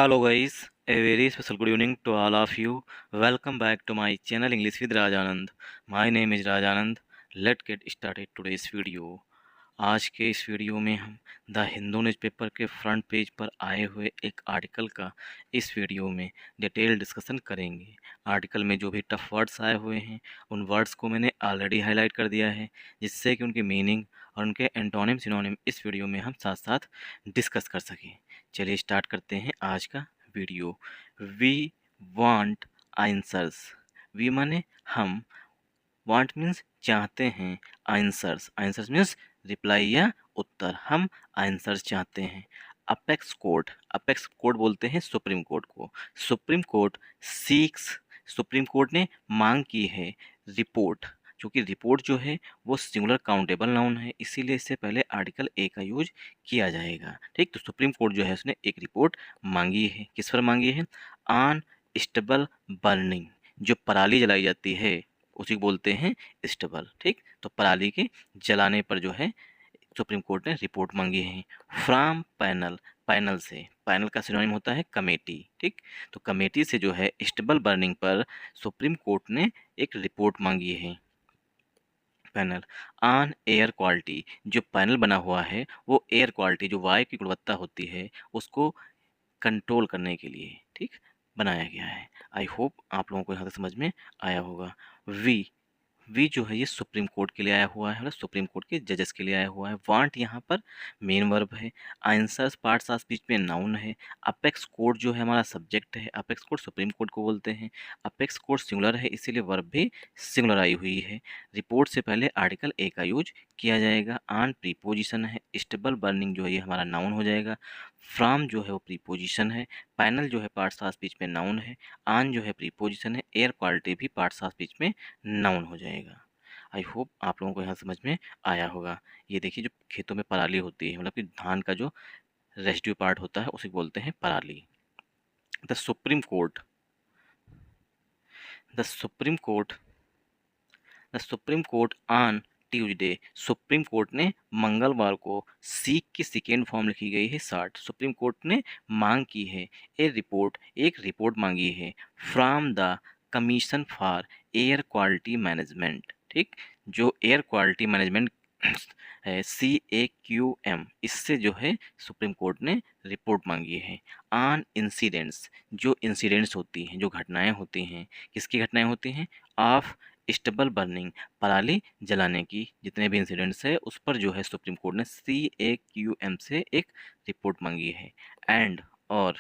Hello guys, a very special good evening to all of you. Welcome back to my channel English with Rajanand. My name is Rajanand. Let's get started today's video. आज के इस video में हम the Hindu newspaper के front page पर आए हुए एक आर्टिकल का इस वीडियो में डिटेल डिस्कशन करेंगे। आर्टिकल में जो भी टफ वर्ड्स आए हुए हैं उन वर्ड्स को मैंने ऑलरेडी हाईलाइट कर दिया है, जिससे कि उनकी मीनिंग और उनके एंटोनिम सिनोनिम इस वीडियो में हम साथ साथ डिस्कस कर सकें। चलिए स्टार्ट करते हैं आज का video. We want answers. We माने हम, वांट मीन्स चाहते हैं, आंसर्स मीन्स रिप्लाई या उत्तर। हम आंसर्स चाहते हैं। अपेक्स कोर्ट बोलते हैं सुप्रीम कोर्ट को। Supreme court seeks, supreme court ने मांग की है रिपोर्ट। क्योंकि रिपोर्ट जो है वो सिंगुलर काउंटेबल नाउन है, इसीलिए इससे पहले आर्टिकल ए का यूज किया जाएगा। ठीक, तो सुप्रीम कोर्ट जो है उसने एक रिपोर्ट मांगी है। किस पर मांगी है? On stubble burning. जो पराली जलाई जाती है उसी को बोलते हैं स्टबल। ठीक, तो पराली के जलाने पर जो है सुप्रीम कोर्ट ने रिपोर्ट मांगी है। फ्रॉम पैनल, पैनल से, पैनल का सिनोनिम होता है कमेटी। ठीक, तो कमेटी से जो है स्टबल बर्निंग पर सुप्रीम कोर्ट ने एक रिपोर्ट मांगी है। Panel on air quality. जो पैनल बना हुआ है वो एयर क्वालिटी, जो वायु की गुणवत्ता होती है उसको कंट्रोल करने के लिए ठीक बनाया गया है। आई होप आप लोगों को यहाँ तक समझ में आया होगा। वी जो है ये सुप्रीम कोर्ट के लिए आया हुआ है, मतलब सुप्रीम कोर्ट के जजेस के लिए आया हुआ है। वांट यहाँ पर मेन वर्ब है। आंसर्स पार्ट्स ऑफ स्पीच में नाउन है। अपेक्स कोर्ट जो है हमारा सब्जेक्ट है। अपेक्स कोर्ट सुप्रीम कोर्ट को बोलते हैं। अपेक्स कोर्ट सिंगुलर है, इसीलिए वर्ब भी सिंगुलर आई हुई है। रिपोर्ट से पहले आर्टिकल ए का यूज किया जाएगा। ऑन प्रीपोजिशन है। स्टेबल बर्निंग जो है ये हमारा नाउन हो जाएगा। फ्रॉम जो है वो प्रीपोजिशन है। पैनल जो है पार्ट्स ऑफ स्पीच में नाउन है। ऑन जो है प्रीपोजिशन है। एयर क्वालिटी भी पार्ट्स ऑफ स्पीच में नाउन हो जाएगा। आई होप आप लोगों को यहाँ समझ में आया होगा। ये देखिए, जो खेतों में पराली होती है, मतलब कि धान का जो रेसिड्यू पार्ट होता है उसे बोलते हैं पराली। The supreme court, the supreme court, the supreme court on Tuesday. Supreme court ने मंगलवार को, सीक की सेकेंड फॉर्म लिखी गई है 60। सुप्रीम कोर्ट ने मांग की है ए रिपोर्ट, एक रिपोर्ट मांगी है from the commission for air quality management. ठीक, जो एयर क्वालिटी मैनेजमेंट है CAQM, इससे जो है सुप्रीम कोर्ट ने रिपोर्ट मांगी है। ऑन इंसिडेंट्स, जो इंसिडेंट्स होती हैं, जो घटनाएं होती हैं, किसकी घटनाएं होती हैं? ऑफ स्टबल बर्निंग, पराली जलाने की जितने भी इंसिडेंट्स है उस पर जो है सुप्रीम कोर्ट ने CAQM से एक रिपोर्ट मांगी है। एंड और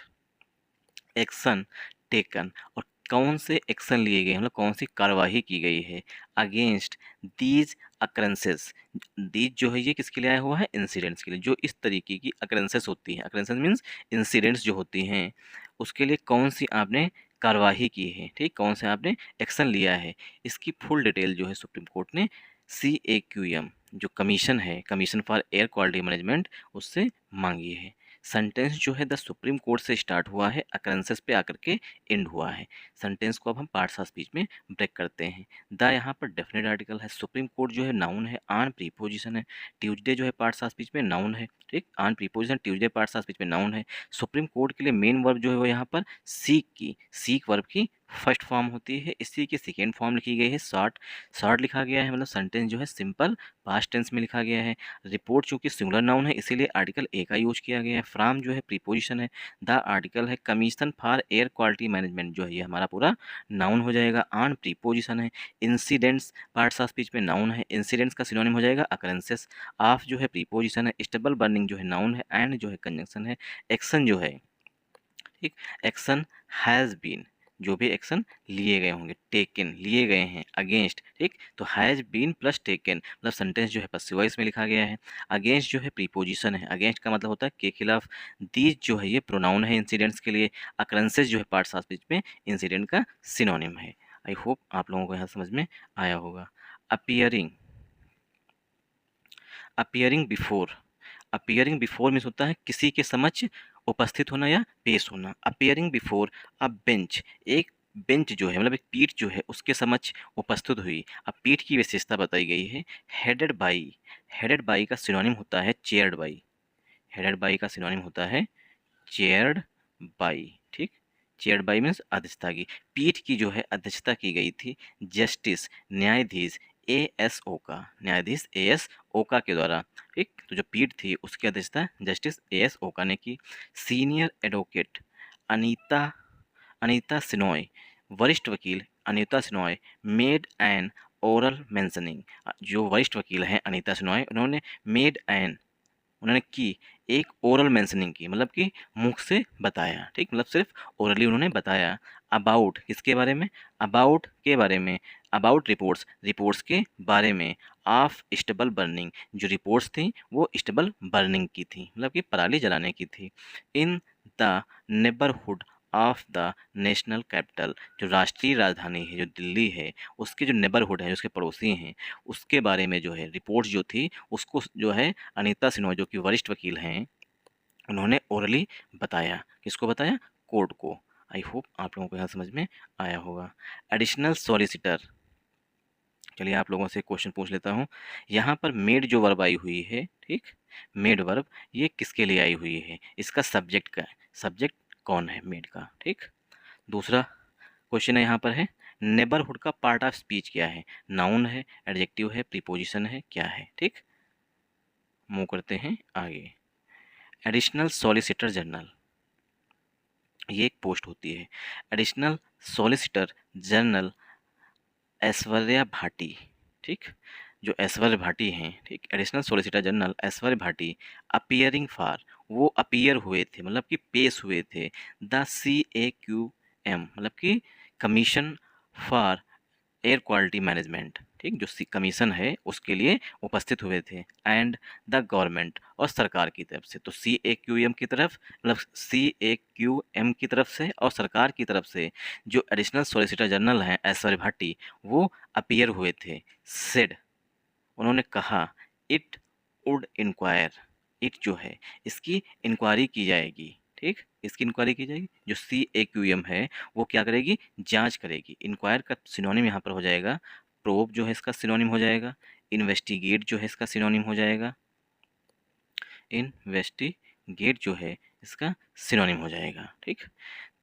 एक्शन टेकन, और कौन से एक्शन लिए गए, मतलब कौन सी कार्यवाही की गई है अगेंस्ट दीज अकरेंसेस। दीज जो है ये किसके लिए आया हुआ है? इंसिडेंट्स के लिए। जो इस तरीके की अकरेंसेस होती हैं, अकरेंसेस मीन्स इंसिडेंट्स जो होती हैं, उसके लिए कौन सी आपने कार्यवाही की है। ठीक, कौन से आपने एक्शन लिया है, इसकी फुल डिटेल जो है सुप्रीम कोर्ट ने CAQM जो कमीशन है, commission for air quality management, उससे मांगी है। सेंटेंस जो है द सुप्रीम कोर्ट से स्टार्ट हुआ है, अकरेंसेस पे आकर के एंड हुआ है। सेंटेंस को अब हम पार्ट्स ऑफ स्पीच में ब्रेक करते हैं। द यहाँ पर डेफिनेट आर्टिकल है। सुप्रीम कोर्ट जो है नाउन है। ऑन प्रीपोजिशन है। ट्यूजडे जो है पार्ट्स ऑफ स्पीच में नाउन है। ठीक, on preposition, Tuesday parts of speech में नाउन है। सुप्रीम कोर्ट के लिए मेन वर्ब जो है वो यहाँ पर सीक वर्ब की फर्स्ट फॉर्म होती है, इसी की सेकेंड फॉर्म लिखी गई है शॉर्ट। शॉर्ट लिखा गया है, मतलब सेंटेंस जो है सिंपल पास्ट टेंस में लिखा गया है। रिपोर्ट चूंकि सिंगुलर नाउन है इसीलिए आर्टिकल ए का यूज किया गया है। फ्रॉम जो है प्रीपोजिशन है। द आर्टिकल है commission for air quality management, जो है ये हमारा पूरा नाउन हो जाएगा। ऑन प्रीपोजिशन है। इंसिडेंट्स पार्ट्स ऑफ स्पीच में नाउन है। इंसिडेंट्स का सिनोनिम हो जाएगा अकरेंसेस। ऑफ जो है प्रीपोजिशन है। स्टेबल बर्निंग जो है नाउन है। एंड जो है कंजंक्शन है। एक्शन जो है, ठीक, एक्शन हैज़ बीन, जो भी एक्शन लिए गए होंगे, टेकन लिए गए हैं, अगेंस्ट, ठीक, तो हैज़ बीन प्लस टेकन, मतलब सेंटेंस जो है पसिव वॉइस में लिखा गया है। अगेंस्ट जो है प्रीपोजिशन है। अगेंस्ट का मतलब होता है के खिलाफ। दीज जो है ये प्रोनाउन है इंसिडेंट्स के लिए। अकरेंसेस जो है पार्ट्स ऑफ स्पीच में इंसिडेंट का सिनोनिम है। आई होप आप लोगों को यहाँ समझ में आया होगा। Appearing, appearing before. Appearing before means होता है किसी के समक्ष उपस्थित होना या पेश होना। अपियरिंग बिफोर अ बेंच, एक बेंच जो है, मतलब एक पीठ जो है उसके समक्ष उपस्थित हुई। अब पीठ की विशेषता बताई गई है। हेडेड बाई, हेडेड बाई का सिनोनिम होता है चेयर्ड बाई। हेडेड बाई का सिनोनिम होता है चेयर्ड बाई, ठीक, चेयर्ड बाई मीन्स अध्यक्षता की, पीठ की जो है अध्यक्षता की गई थी जस्टिस न्यायाधीश न्यायाधीश ए एस ओका के द्वारा, ठीक। तो जो पीठ थी उसकी अध्यक्षता जस्टिस ए एस ओका ने की। सीनियर एडवोकेट अनीता अनीता सिनोय, वरिष्ठ वकील Anita Shenoy made an oral mentioning, जो वरिष्ठ वकील हैं अनीता सिनोय, उन्होंने मेड एन, उन्होंने की एक ओरल मेंशनिंग की, मतलब कि मुख से बताया, ठीक, मतलब सिर्फ ओरली उन्होंने बताया। अबाउट किसके बारे में, अबाउट के बारे में, अबाउट रिपोर्ट्स, रिपोर्ट्स के बारे में, ऑफ स्टबल बर्निंग, जो रिपोर्ट्स थी वो स्टबल बर्निंग की थी, मतलब कि पराली जलाने की थी। In the neighbourhood of the national capital, जो राष्ट्रीय राजधानी है जो दिल्ली है उसके जो नेबरहुड है, उसके पड़ोसी हैं, उसके बारे में जो है रिपोर्ट जो थी उसको जो है अनीता सिन्हा जो कि वरिष्ठ वकील हैं उन्होंने ओरली बताया, किसको बताया, कोर्ट को। आई होप आप लोगों को यहाँ समझ में आया होगा। एडिशनल सॉलिसिटर, चलिए आप लोगों से क्वेश्चन पूछ लेता हूँ। यहाँ पर मेड जो वर्ब आई हुई है, ठीक, मेड वर्ब ये किसके लिए आई हुई है, इसका सब्जेक्ट का सब्जेक्ट कौन है मेड का, ठीक। दूसरा क्वेश्चन है यहाँ पर है नेबरहुड का पार्ट ऑफ स्पीच क्या है, नाउन है, एडजेक्टिव है, प्रीपोजिशन है, क्या है, ठीक। मूव करते हैं आगे। एडिशनल सॉलिसिटर जनरल, ये एक पोस्ट होती है। Additional solicitor general Aishwarya Bhati, ठीक, जो ऐश्वर्य भाटी हैं, ठीक, additional solicitor general Aishwarya Bhati appearing for, वो अपीयर हुए थे, मतलब कि पेश हुए थे, द CAQM, मतलब कि commission for air quality management, ठीक, जो कमीशन है उसके लिए उपस्थित हुए थे, एंड द गवर्नमेंट, और सरकार की तरफ से। तो CAQM की तरफ, मतलब CAQM की तरफ से और सरकार की तरफ से जो एडिशनल सॉलिसिटर जनरल हैं ऐश्वर्य भाटी वो अपीयर हुए थे। सेड, उन्होंने कहा, इट वुड इंक्वायर, इट जो है इसकी इंक्वायरी की जाएगी, ठीक, इसकी इंक्वायरी की जाएगी। जो CAQM है वो क्या करेगी, जांच करेगी। इंक्वायर का सिनोनिम यहाँ पर हो जाएगा प्रोब, जो है इसका सिनोनिम हो जाएगा। इन्वेस्टिगेट जो है इसका सिनोनिम हो जाएगा, इन्वेस्टिगेट जो है इसका सिनोनिम हो जाएगा, ठीक।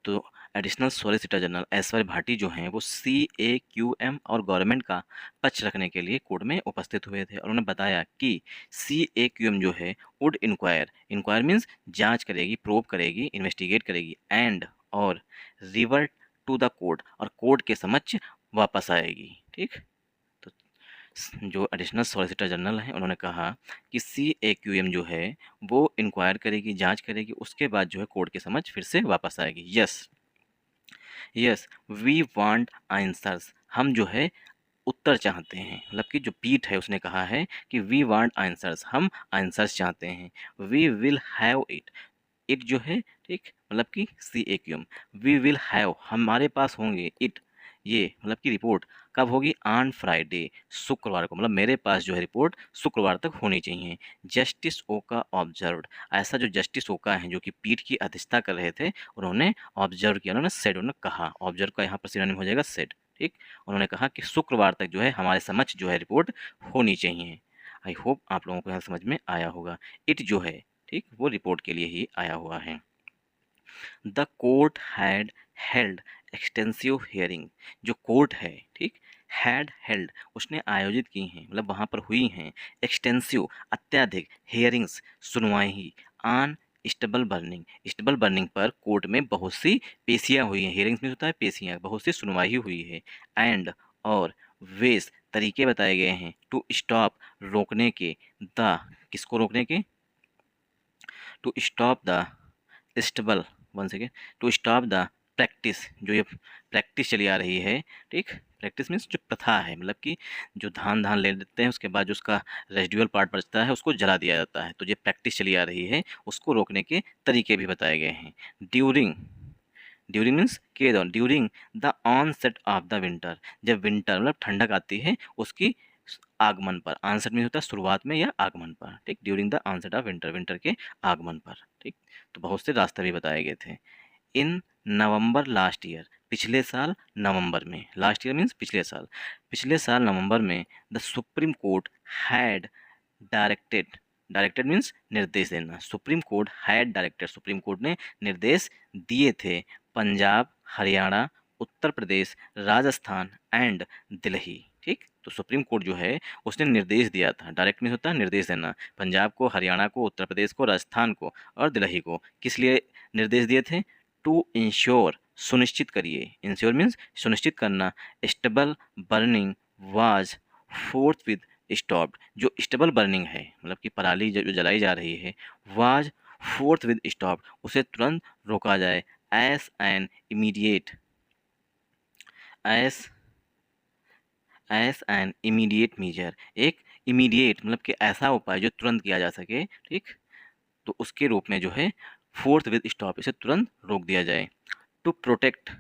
तो एडिशनल सॉलिसिटर जनरल ऐश्वर्य भाटी जो हैं वो CAQM और गवर्नमेंट का पक्ष रखने के लिए कोर्ट में उपस्थित हुए थे, और उन्होंने बताया कि CAQM जो है वुड इंक्वायर, इंक्वायर मीन्स जांच करेगी, प्रोब करेगी, इन्वेस्टिगेट करेगी, एंड और रिवर्ट टू द कोर्ट, और कोर्ट के समक्ष वापस आएगी, ठीक। तो जो एडिशनल सॉलिसिटर जनरल हैं उन्होंने कहा कि CAQM जो है वो इंक्वायर करेगी, जांच करेगी, उसके बाद जो है कोर्ट के समक्ष फिर से वापस आएगी। यस वी वांट आंसर्स, हम जो है उत्तर चाहते हैं, मतलब कि जो पीठ है उसने कहा है कि वी वांट आंसर्स, हम आंसर्स चाहते हैं। We will have it, it जो है, ठीक, मतलब कि CAQM, वी विल हैव, हमारे पास होंगे, इट ये मतलब कि रिपोर्ट कब होगी, ऑन फ्राइडे, शुक्रवार को, मतलब मेरे पास जो है रिपोर्ट शुक्रवार तक होनी चाहिए। जस्टिस ओका ऑब्जर्व्ड, ऐसा जो जस्टिस ओका हैं जो कि पीठ की अध्यक्षता कर रहे थे उन्होंने ऑब्जर्व किया, उन्होंने सेड, उन्होंने कहा, ऑब्जर्व का यहाँ पर सिनोनिम हो जाएगा सेड, ठीक। उन्होंने कहा कि शुक्रवार तक जो है हमारे समक्ष जो है रिपोर्ट होनी चाहिए। आई होप आप लोगों को यहाँ समझ में आया होगा। इट जो है, ठीक, वो रिपोर्ट के लिए ही आया हुआ है। The court had held extensive hearing, जो कोर्ट है, ठीक, हैड हेल्ड उसने आयोजित की हैं, मतलब वहाँ पर हुई हैं, एक्सटेंसिव अत्यधिक, हियरिंग्स सुनवाई, on stubble burning, stubble burning पर कोर्ट में बहुत सी पेशियाँ हुई हैं, हियरिंग्स में होता है पेशियाँ, बहुत सी सुनवाई हुई है, एंड और वेज तरीके बताए गए हैं, टू स्टॉप रोकने के, द किसको रोकने के, to stop the stubble, one second, to stop the practice, जो ये प्रैक्टिस चली आ रही है, ठीक, प्रैक्टिस मीन्स जो प्रथा है, मतलब कि जो धान धान ले लेते हैं उसके बाद जो उसका रेजिडुअल पार्ट बचता है उसको जला दिया जाता है, तो ये प्रैक्टिस चली आ रही है, उसको रोकने के तरीके भी बताए गए हैं। ड्यूरिंग, ड्यूरिंग मीन्स के दौरान, during the onset of the winter, जब विंटर मतलब ठंडक आती है उसकी आगमन पर, आंसर मीन्स होता है शुरुआत में या आगमन पर, ठीक, during the onset of winter, winter के आगमन पर, ठीक। तो बहुत से रास्ते भी बताए गए थे। इन नवंबर लास्ट ईयर, पिछले साल नवंबर में, लास्ट ईयर मीन्स पिछले साल नवंबर में the supreme court had directed, directed means निर्देश देना। Supreme court had directed, supreme court ने निर्देश दिए थे पंजाब, हरियाणा, उत्तर प्रदेश, राजस्थान एंड दिल्ली। ठीक, तो सुप्रीम कोर्ट जो है उसने निर्देश दिया था। डायरेक्ट मीन्स होता है निर्देश देना, पंजाब को, हरियाणा को, उत्तर प्रदेश को, राजस्थान को और दिल्ली को। किस लिए निर्देश दिए थे? टू इंश्योर, सुनिश्चित करिए, इंश्योर मीन्स सुनिश्चित करना, stable burning was fourth with stopped, जो स्टेबल बर्निंग है मतलब कि पराली जो जलाई जा रही है, वाज फोर्थ विद स्टॉप्ड, उसे तुरंत रोका जाए, as an immediate, as as an immediate measure, एक इमीडिएट मतलब कि ऐसा उपाय जो तुरंत किया जा सके। ठीक, तो उसके रूप में जो है फोर्थ विद स्टॉप, इसे तुरंत रोक दिया जाए। टू प्रोटेक्ट,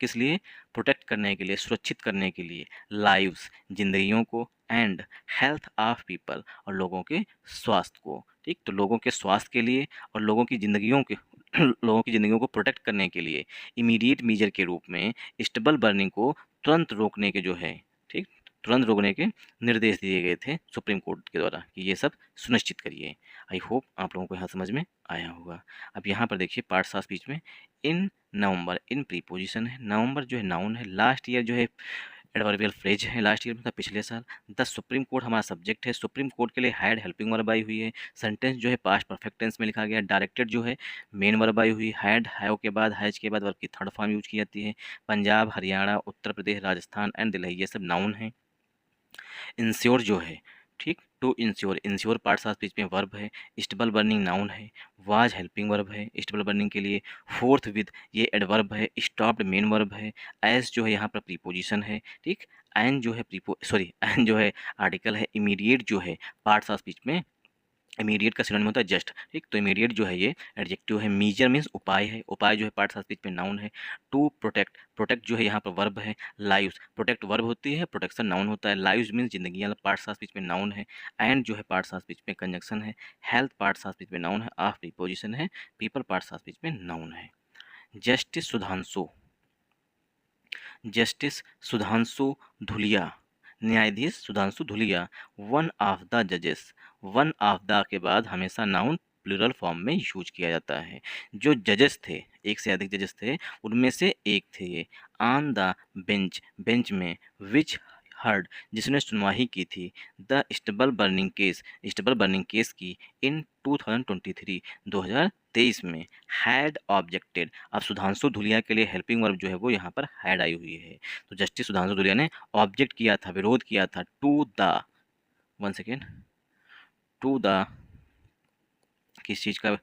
किस लिए? प्रोटेक्ट करने के लिए, सुरक्षित करने के लिए, लाइव्स, जिंदगियों को, एंड हेल्थ ऑफ पीपल, और लोगों के स्वास्थ्य को। ठीक, तो लोगों के स्वास्थ्य के लिए और लोगों की जिंदगियों के लोगों की जिंदगियों को प्रोटेक्ट करने के लिए इमीडिएट मीजर के रूप में स्टेबल बर्निंग को तुरंत रोकने के जो है, ठीक, तुरंत रोकने के निर्देश दिए गए थे सुप्रीम कोर्ट के द्वारा कि ये सब सुनिश्चित करिए। आई होप आप लोगों को यहाँ समझ में आया होगा। अब यहाँ पर देखिए पार्ट्स ऑफ स्पीच में इन नवंबर, इन प्रीपोजिशन है, नवंबर जो है नाउन है, लास्ट ईयर जो है एडवर्बियल फ्रेज है, लास्ट ईयर मतलब पिछले साल। द सुप्रीम कोर्ट हमारा सब्जेक्ट है, सुप्रीम कोर्ट के लिए हैड हेल्पिंग वर्ब आई हुई है, सेंटेंस जो है पास्ट परफेक्ट टेंस में लिखा गया, डायरेक्टेड जो है मेन वर्ब आई हुई, हैड हैव के बाद, हैज के बाद वर्ब की थर्ड फॉर्म यूज की जाती है, पंजाब, हरियाणा, उत्तर प्रदेश, राजस्थान एंड दिल्ली, ये सब नाउन है। इंश्योर जो है, ठीक, to ensure, ensure parts of speech में वर्ब है, स्टेबल बर्निंग नाउन है, वाज हेल्पिंग वर्ब है स्टेबल बर्निंग के लिए, फोर्थ विद ये एडवर्ब है, स्टॉप्ड मेन वर्ब है, एज जो है यहाँ पर प्रीपोजिशन है, ठीक, एंड जो है एंड जो है आर्टिकल है, इमीडिएट जो है पार्ट्स ऑफ स्पीच में इमीडिएट का सिनोनिम होता है जस्ट। ठीक, तो इमीडिएट जो है ये एडजेक्टिव है, मीजर मीन्स उपाय है, उपाय जो है पार्ट्स ऑफ स्पीच में नाउन है, टू प्रोटेक्ट, प्रोटेक्ट जो है यहाँ पर वर्ब है, लाइव्स, प्रोटेक्ट वर्ब होती है, प्रोटेक्शन नाउन होता है, लाइव्स मीन्स जिंदगी वाला पार्ट्स ऑफ स्पीच में नाउन है, एंड जो है पार्ट्स ऑफ स्पीच में कंजंक्शन है, हेल्थ पार्ट्स ऑफ स्पीच में नाउन है, ऑफ प्रीपोजिशन है, पीपल पार्ट्स ऑफ स्पीच में नाउन है। जस्टिस सुधांशु, जस्टिस सुधांशु धुलिया, न्यायाधीश Sudhanshu Dhulia, one of the जजेस, वन ऑफ द के बाद हमेशा नाउन प्लूरल फॉर्म में यूज किया जाता है। जो जजेस थे, एक से अधिक जजेस थे, उनमें से एक थे ये। ऑन द बेंच, बेंच में, विच हर्ड, जिसने सुनवाई की थी, the stable burning case, stable burning case की, इन 2023, 2023 में, हैड ऑब्जेक्टेड। अब सुधांशु धुलिया के लिए हेल्पिंग वर्ब जो है वो यहाँ पर हैड आई हुई है, तो जस्टिस सुधांशु धुलिया ने ऑब्जेक्ट किया था, विरोध किया था, to the, one second, to the, किस चीज़ का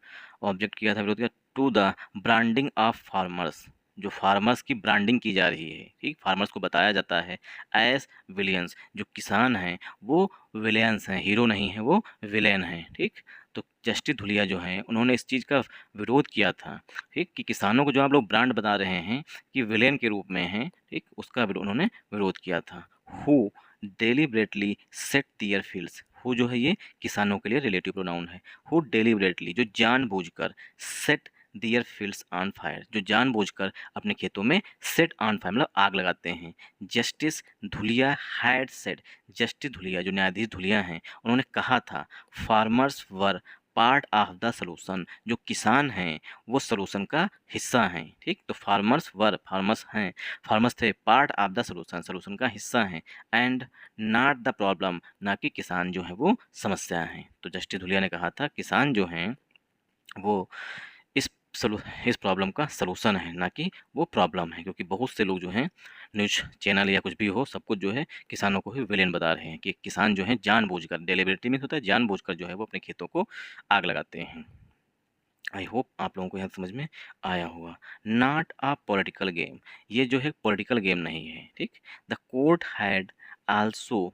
ऑब्जेक्ट किया था, विरोध किया, to the branding of farmers, जो फार्मर्स की ब्रांडिंग की जा रही है, ठीक, फार्मर्स को बताया जाता है एज विलियंस, जो किसान हैं वो विलियंस हैं, हीरो नहीं है, वो विलेन हैं। ठीक, तो जस्टिस धुलिया जो हैं उन्होंने इस चीज़ का विरोध किया था, ठीक, कि किसानों को जो आप लोग ब्रांड बता रहे हैं कि विलेन के रूप में हैं, ठीक, उसका उन्होंने विरोध किया था। Who deliberately set their fields, who जो है ये किसानों के लिए रिलेटिव प्रोनाउन है, हु डेलिबरेटली, जो जानबूझकर, set their fields on fire, जो जानबूझकर अपने खेतों में सेट ऑन फायर मतलब आग लगाते हैं। Justice Dhulia had said, justice Dhulia जो न्यायाधीश धुलिया हैं उन्होंने कहा था, farmers were part of the solution, जो किसान हैं वो सोल्यूशन का हिस्सा हैं। ठीक, तो फार्मर्स वर, फार्मर्स हैं, फार्मर्स थे, part of the solution, solution का हिस्सा हैं, एंड नॉट द प्रॉब्लम, ना कि किसान जो है वो समस्या हैं। तो जस्टिस धुलिया ने कहा था किसान जो हैं वो इस इस प्रॉब्लम का सलूशन है, ना कि वो प्रॉब्लम है, क्योंकि बहुत से लोग जो हैं न्यूज़ चैनल या कुछ भी हो, सब कुछ जो है किसानों को ही विलेन बता रहे हैं कि किसान जो है जानबूझकर, डेलिबरेटली में होता है जानबूझकर जो है वो अपने खेतों को आग लगाते हैं। आई होप आप लोगों को यहाँ समझ में आया होगा। नॉट अ पॉलिटिकल गेम, ये जो है पॉलिटिकल गेम नहीं है। ठीक, the court had also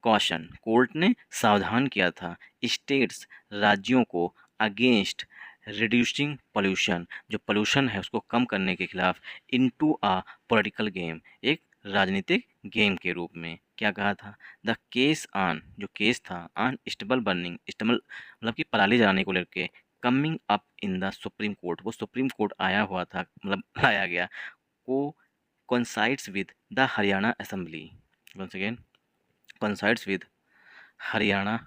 caution, court ने सावधान किया था, स्टेट्स, राज्यों को, अगेंस्ट रिड्यूसिंग पोल्यूशन, जो पोल्यूशन है उसको कम करने के खिलाफ, इनटू अ पॉलिटिकल गेम, एक राजनीतिक गेम के रूप में। क्या कहा था? द केस ऑन, जो केस था, ऑन स्टेबल बर्निंग, स्टेबल मतलब कि पराली जलाने को लेकर, coming up in the supreme court, वो सुप्रीम कोर्ट आया हुआ था मतलब लाया गया, को coincides with the Haryana assembly, once again coincides with Haryana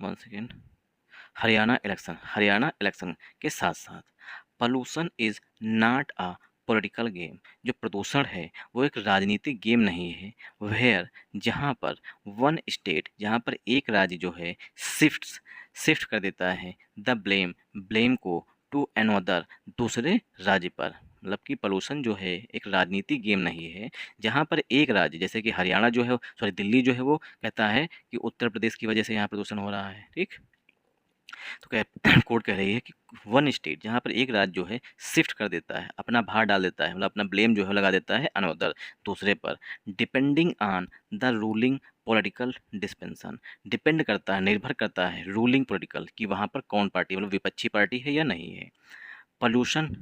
one second, Haryana election के साथ साथ pollution is not a political game, जो प्रदूषण है वो एक राजनीतिक गेम नहीं है। वेयर, जहाँ पर वन स्टेट, जहाँ पर एक राज्य जो है शिफ्ट कर देता है द ब्लेम को टू अनदर, दूसरे राज्य पर। मतलब कि पोल्यूशन जो है एक राजनीतिक गेम नहीं है, जहाँ पर एक राज्य जैसे कि हरियाणा जो है, सॉरी दिल्ली जो है, वो कहता है कि उत्तर प्रदेश की वजह से यहाँ प्रदूषण हो रहा है। ठीक, तो कह कोर्ट कह रही है कि वन स्टेट, जहाँ पर एक राज्य जो है शिफ्ट कर देता है, अपना भार डाल देता है, मतलब अपना ब्लेम जो है लगा देता है अनदर, दूसरे पर, depending on the ruling political डिस्पेंसन, depend करता है, निर्भर करता है रूलिंग पॉलिटिकल, कि वहाँ पर कौन पार्टी, मतलब विपक्षी पार्टी है या नहीं है। पोल्यूशन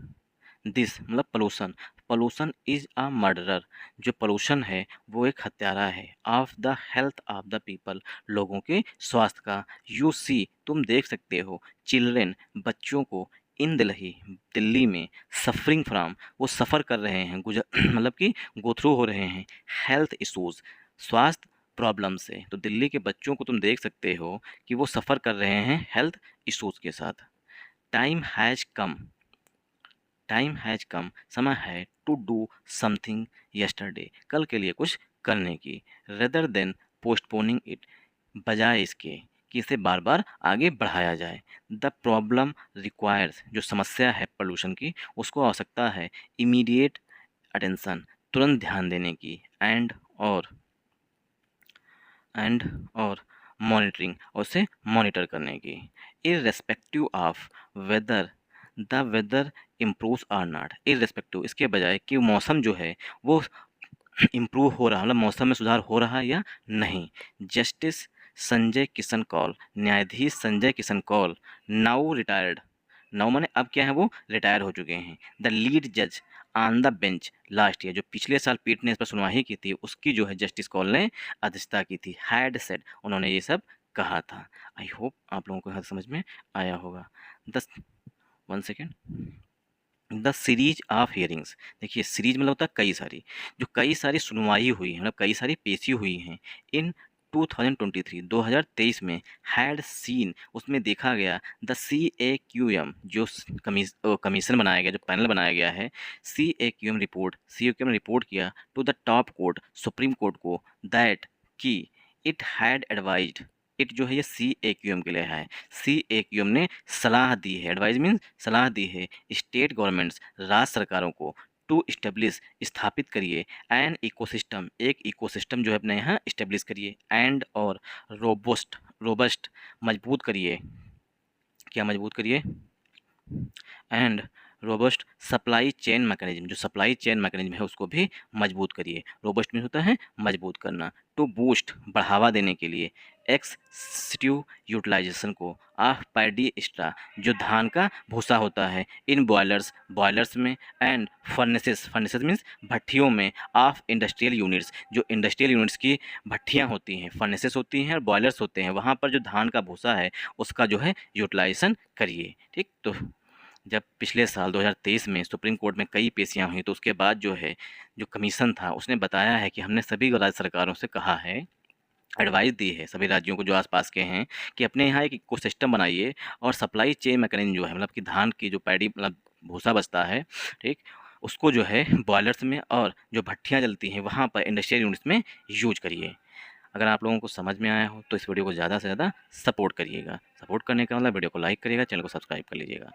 दिस, मतलब pollution, pollution is a murderer, जो पोल्यूशन है वो एक हत्यारा है, of the health of the people, लोगों के स्वास्थ्य का। यू सी, तुम देख सकते हो, चिल्ड्रेन, बच्चों को, इन दिल्ली, दिल्ली में, सफरिंग फ्राम, वो सफ़र कर रहे हैं, गुजर मतलब कि गो थ्रू हो रहे हैं, हेल्थ इशूज़, स्वास्थ्य प्रॉब्लम से। तो दिल्ली के बच्चों को तुम देख सकते हो कि वो सफ़र कर रहे हैं हेल्थ इशूज़ के साथ। टाइम हैज़ कम, समय है, टू डू समथिंग यस्टरडे, कल के लिए कुछ करने की, रेदर देन पोस्टपोनिंग इट, बजाय इसके कि इसे बार बार आगे बढ़ाया जाए। द प्रॉब्लम रिक्वायर्स, जो समस्या है पोल्यूशन की, उसको आवश्यकता है इमीडिएट अटेंशन, तुरंत ध्यान देने की, एंड और मॉनिटरिंग, और उसे मॉनिटर करने की, irrespective of whether the weather improves or not, irrespective, इसके बजाय कि मौसम जो है वो इम्प्रूव हो रहा, मतलब मौसम में सुधार हो रहा है या नहीं। जस्टिस संजय किशन कौल, न्यायाधीश Sanjay Kishan Kaul, now retired, now माने अब क्या है, वो रिटायर हो चुके हैं, द लीड जज on the bench last year, जो पिछले साल पीठ ने इस पर सुनवाई की थी, उसकी जो है जस्टिस कौल ने अध्यक्षता की थी, हैड सेड, उन्होंने ये सब कहा था। आई होप आप लोगों को यहाँ समझ में आया होगा। दस, one second, the series of hearings, देखिए सीरीज मतलब होता है कई सारी, जो कई सारी सुनवाई हुई है, मतलब कई सारी पेशी हुई हैं इन 2023 में, हैड सीन, उसमें देखा गया, द CAQM, जो कमीशन बनाया गया, जो पैनल बनाया गया है, CAQM रिपोर्ट किया to the top court, supreme court को, दैट कि इट हैड एडवाइज्ड, इट जो है ये CAQM के लिए है, CAQM ने सलाह दी है, एडवाइज मीन्स सलाह दी है, स्टेट गवर्नमेंट्स, राज्य सरकारों को, टू इस्टेब्लिश, स्थापित करिए, एन इकोसिस्टम, एक इकोसिस्टम जो है अपने यहाँ इस्टेब्लिश करिए, एंड और रोबस्ट, मजबूत करिए, क्या मजबूत करिए, and robust supply chain mechanism, जो सप्लाई चेन मैकेनिज्म है उसको भी मजबूत करिए। रोबस्ट मीन होता है मजबूत करना। टू बूस्ट, बढ़ावा देने के लिए, एक्सटिव यूटिलाइजेशन को, ऑफ पैडी एक्स्ट्रा, जो धान का भूसा होता है, इन बॉयलर्स में, एंड फर्नेसेस मीन्स भट्ठियों में, ऑफ इंडस्ट्रियल यूनिट्स, जो इंडस्ट्रियल यूनिट्स की भट्ठियाँ होती हैं, फर्नेसेस होती हैं और बॉयलर्स होते हैं, वहाँ पर जो धान का भूसा है उसका जो है यूटिलाइजेशन करिए। ठीक, तो जब पिछले साल 2023 में सुप्रीम कोर्ट में कई पेशियां हुई, तो उसके बाद जो है जो कमीशन था उसने बताया है कि हमने सभी राज्य सरकारों से कहा है, एडवाइस दी है सभी राज्यों को जो आसपास के हैं, कि अपने यहाँ एक इको सिस्टम बनाइए, और सप्लाई चेन मैकेनिज्म जो है, मतलब कि धान की जो पैडी, मतलब भूसा बचता है, ठीक, उसको जो है बॉयलर्स में और जो भट्ठियाँ जलती हैं वहाँ पर इंडस्ट्रियल यूनिट्स में यूज करिए। अगर आप लोगों को समझ में आया हो तो इस वीडियो को ज़्यादा से ज़्यादा सपोर्ट करिएगा। सपोर्ट करने का मतलब वीडियो को लाइक करिएगा, चैनल को सब्सक्राइब कर लीजिएगा।